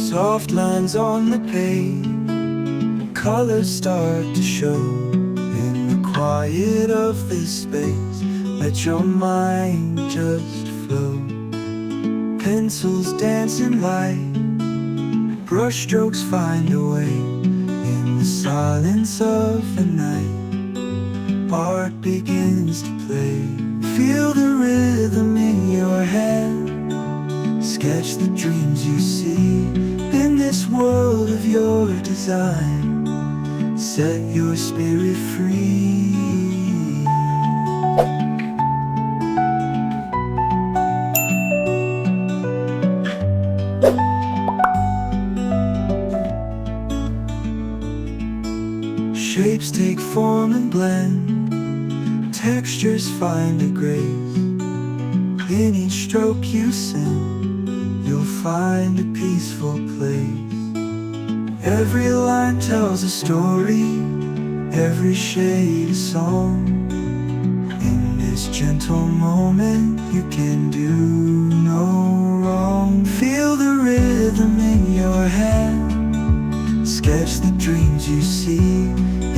Soft lines on the page, colors start to show. In the quiet of this space, let your mind just flow. Pencils dance in light, brush strokes find a way. In the silence of the night, art begins to play. Feel the rhythm in your hand, sketch the dreams you see. In this world of your design, set your spirit free. Shapes take form and blend, textures find a grace. In each stroke you send, you'll find a peaceful place. Every line tells a story, every shade a song. In this gentle moment you can do no wrong. Feel the rhythm in your hand, sketch the dreams you see.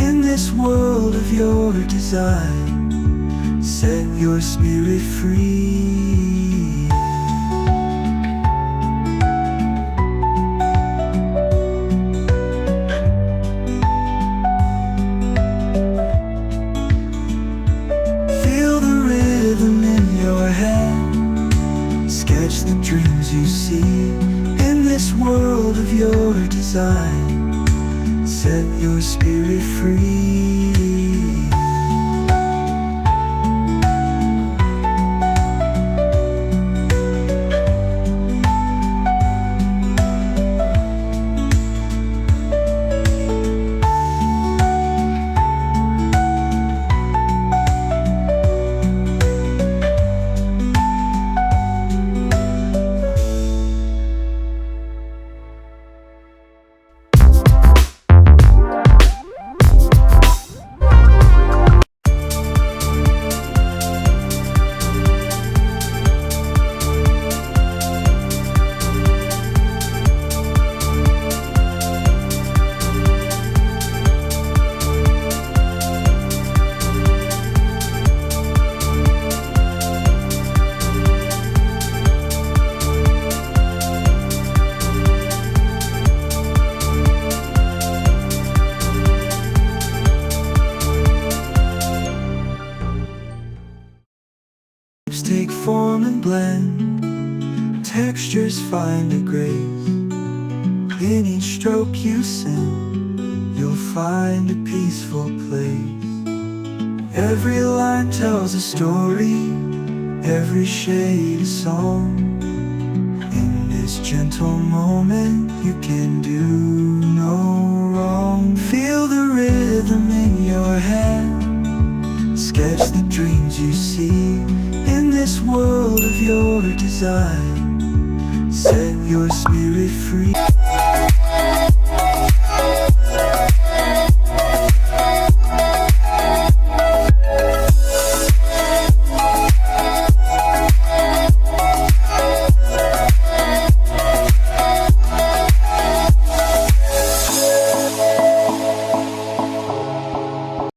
In this world of your design, set your spirit free. Feel the rhythm in your hand, sketch the dreams you see. In this world of your design, set your spirit free. Take form and blend, textures find a grace. In each stroke you send, you'll find a peaceful place. Every line tells a story, every shade a song. In this gentle moment you can do no wrong. Feel the rhythm in your hand, sketch the dreams you see. In this world of your design, set your spirit free.